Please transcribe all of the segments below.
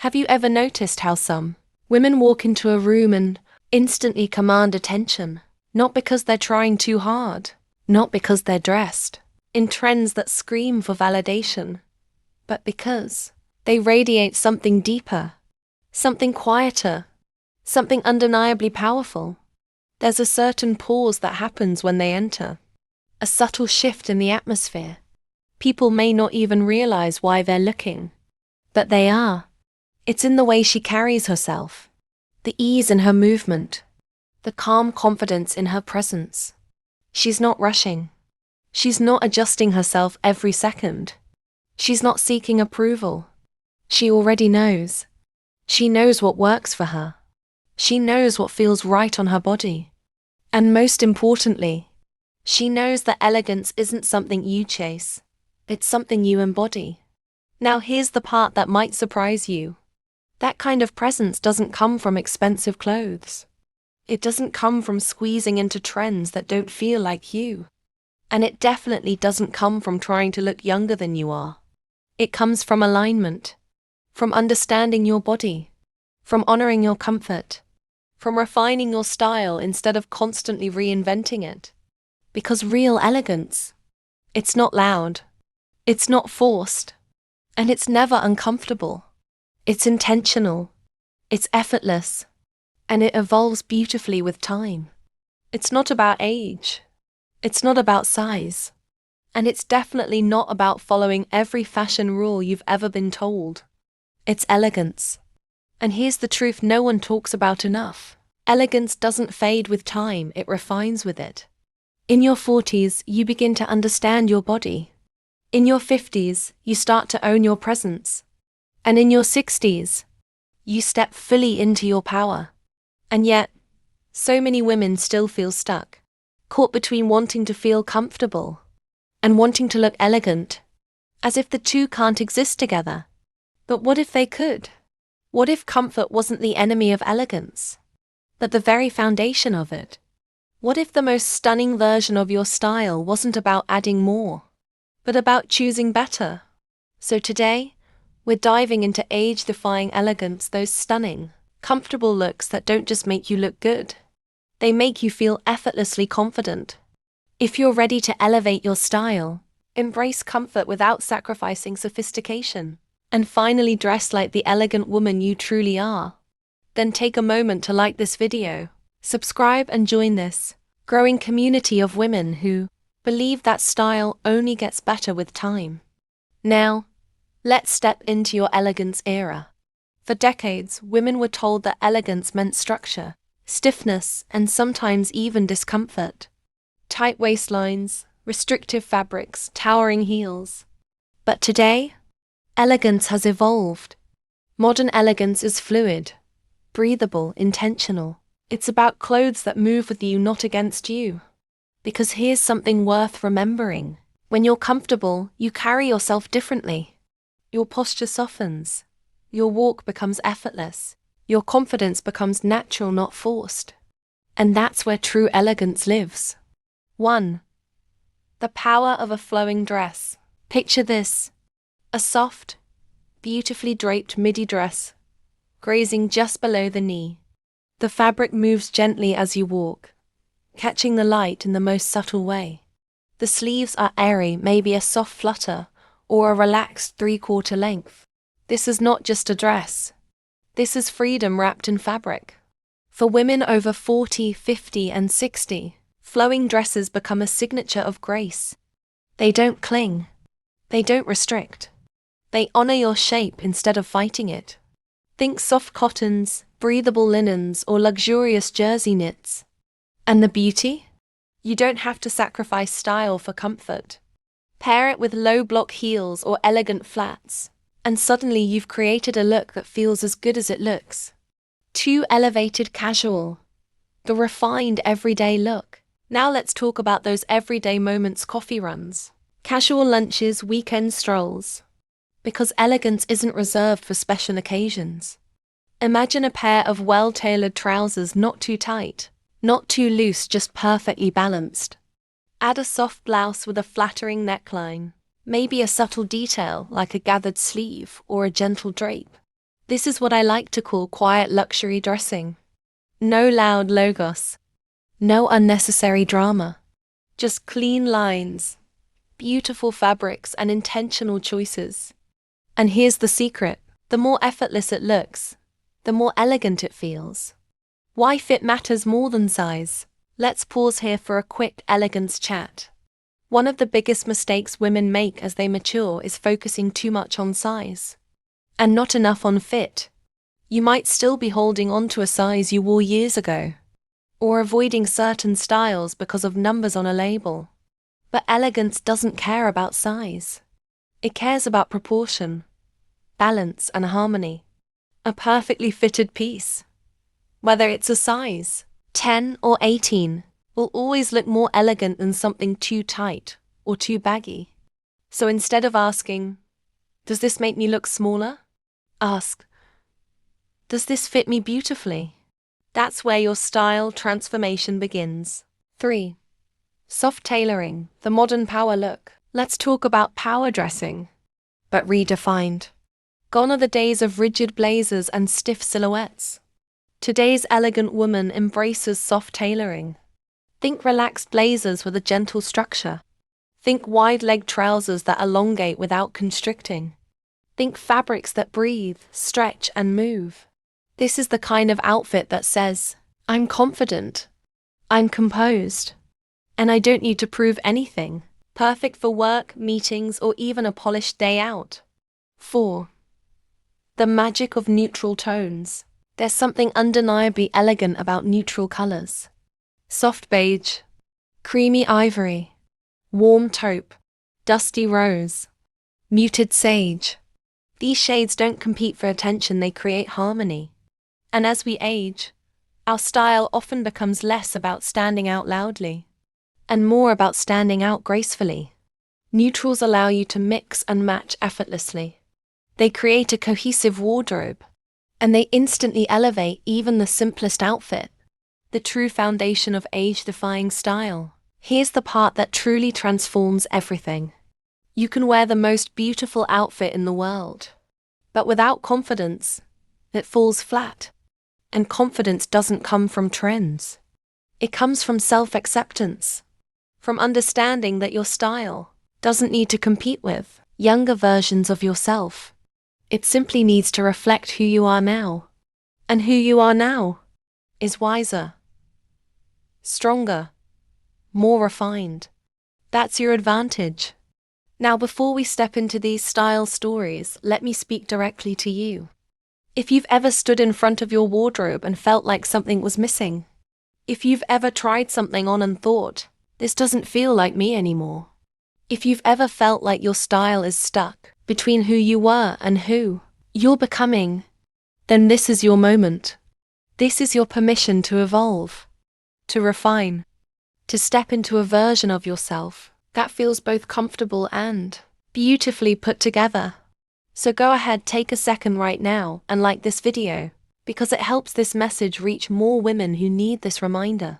Have you ever noticed how some women walk into a room and instantly command attention? Not because they're trying too hard, not because they're dressed in trends that scream for validation, but because they radiate something deeper, something quieter, something undeniably powerful. There's a certain pause that happens when they enter, a subtle shift in the atmosphere. People may not even realize why they're looking, but they are. It's in the way she carries herself, the ease in her movement, the calm confidence in her presence. She's not rushing. She's not adjusting herself every second. She's not seeking approval. She already knows. She knows what works for her. She knows what feels right on her body. And most importantly, she knows that elegance isn't something you chase. It's something you embody. Now here's the part that might surprise you. That kind of presence doesn't come from expensive clothes. It doesn't come from squeezing into trends that don't feel like you. And it definitely doesn't come from trying to look younger than you are. It comes from alignment, from understanding your body, from honoring your comfort, from refining your style instead of constantly reinventing it. Because real elegance, it's not loud, it's not forced, and it's never uncomfortable. It's intentional, it's effortless, and it evolves beautifully with time. It's not about age, it's not about size, and it's definitely not about following every fashion rule you've ever been told. It's elegance. And here's the truth no one talks about enough. Elegance doesn't fade with time, it refines with it. In your 40s, you begin to understand your body. In your 50s, you start to own your presence. And in your 60s, you step fully into your power. And yet, so many women still feel stuck, caught between wanting to feel comfortable and wanting to look elegant, as if the two can't exist together. But what if they could? What if comfort wasn't the enemy of elegance, but the very foundation of it? What if the most stunning version of your style wasn't about adding more, but about choosing better? So today, we're diving into age-defying elegance, those stunning, comfortable looks that don't just make you look good. They make you feel effortlessly confident. If you're ready to elevate your style, embrace comfort without sacrificing sophistication, and finally dress like the elegant woman you truly are, then take a moment to like this video, subscribe and join this growing community of women who believe that style only gets better with time. Now, let's step into your elegance era. For decades, women were told that elegance meant structure, stiffness, and sometimes even discomfort. Tight waistlines, restrictive fabrics, towering heels. But today, elegance has evolved. Modern elegance is fluid, breathable, intentional. It's about clothes that move with you, not against you. Because here's something worth remembering. When you're comfortable, you carry yourself differently. Your posture softens. Your walk becomes effortless. Your confidence becomes natural, not forced. And that's where true elegance lives. 1. The power of a flowing dress. Picture this. A soft, beautifully draped midi dress, grazing just below the knee. The fabric moves gently as you walk, catching the light in the most subtle way. The sleeves are airy, maybe a soft flutter, or a relaxed 3/4 length. This is not just a dress. This is freedom wrapped in fabric. For women over 40, 50, and 60, flowing dresses become a signature of grace. They don't cling. They don't restrict. They honor your shape instead of fighting it. Think soft cottons, breathable linens, or luxurious jersey knits. And the beauty? You don't have to sacrifice style for comfort. Pair it with low block heels or elegant flats, and suddenly you've created a look that feels as good as it looks. Too elevated casual. The refined everyday look. Now let's talk about those everyday moments: coffee runs, casual lunches, weekend strolls. Because elegance isn't reserved for special occasions. Imagine a pair of well-tailored trousers, not too tight, not too loose, just perfectly balanced. Add a soft blouse with a flattering neckline, maybe a subtle detail like a gathered sleeve or a gentle drape. This is what I like to call quiet luxury dressing. No loud logos. No unnecessary drama. Just clean lines, beautiful fabrics, and intentional choices. And here's the secret. The more effortless it looks, the more elegant it feels. Why fit matters more than size. Let's pause here for a quick elegance chat. One of the biggest mistakes women make as they mature is focusing too much on size and not enough on fit. You might still be holding on to a size you wore years ago, or avoiding certain styles because of numbers on a label. But elegance doesn't care about size. It cares about proportion, balance, and harmony. A perfectly fitted piece, whether it's a size 10 or 18, will always look more elegant than something too tight or too baggy. So instead of asking, "Does this make me look smaller?" ask, "Does this fit me beautifully?" That's where your style transformation begins. 3. Soft tailoring, the modern power look. Let's talk about power dressing, but redefined. Gone are the days of rigid blazers and stiff silhouettes. Today's elegant woman embraces soft tailoring. Think relaxed blazers with a gentle structure. Think wide-leg trousers that elongate without constricting. Think fabrics that breathe, stretch, and move. This is the kind of outfit that says, "I'm confident, I'm composed, and I don't need to prove anything." Perfect for work, meetings, or even a polished day out. 4. The magic of neutral tones. There's something undeniably elegant about neutral colors. Soft beige, creamy ivory, warm taupe, dusty rose, muted sage. These shades don't compete for attention, they create harmony. And as we age, our style often becomes less about standing out loudly and more about standing out gracefully. Neutrals allow you to mix and match effortlessly. They create a cohesive wardrobe, and they instantly elevate even the simplest outfit. The true foundation of age-defying style. Here's the part that truly transforms everything. You can wear the most beautiful outfit in the world, but without confidence, it falls flat. And confidence doesn't come from trends. It comes from self-acceptance, from understanding that your style doesn't need to compete with younger versions of yourself. It simply needs to reflect who you are now. And who you are now is wiser, stronger, more refined. That's your advantage. Now, before we step into these style stories, let me speak directly to you. If you've ever stood in front of your wardrobe and felt like something was missing, if you've ever tried something on and thought, "This doesn't feel like me anymore," if you've ever felt like your style is stuck between who you were and who you're becoming, then this is your moment. This is your permission to evolve, to refine, to step into a version of yourself that feels both comfortable and beautifully put together. So go ahead, take a second right now and like this video, because it helps this message reach more women who need this reminder.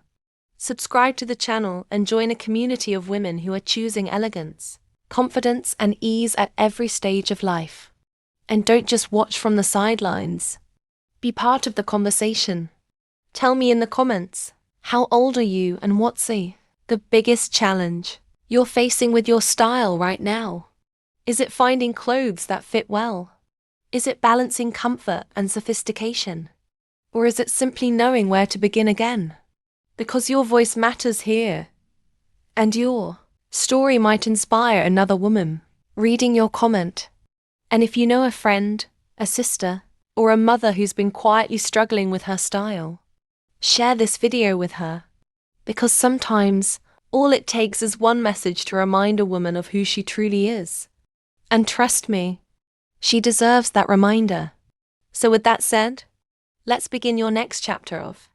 Subscribe to the channel and join a community of women who are choosing elegance, confidence, and ease at every stage of life. And don't just watch from the sidelines. Be part of the conversation. Tell me in the comments, how old are you and what's the biggest challenge you're facing with your style right now? Is it finding clothes that fit well? Is it balancing comfort and sophistication? Or is it simply knowing where to begin again? Because your voice matters here, and your story might inspire another woman reading your comment. And if you know a friend, a sister, or a mother who's been quietly struggling with her style, share this video with her. Because sometimes all it takes is one message to remind a woman of who she truly is. And trust me, she deserves that reminder. So with that said, let's begin your next chapter of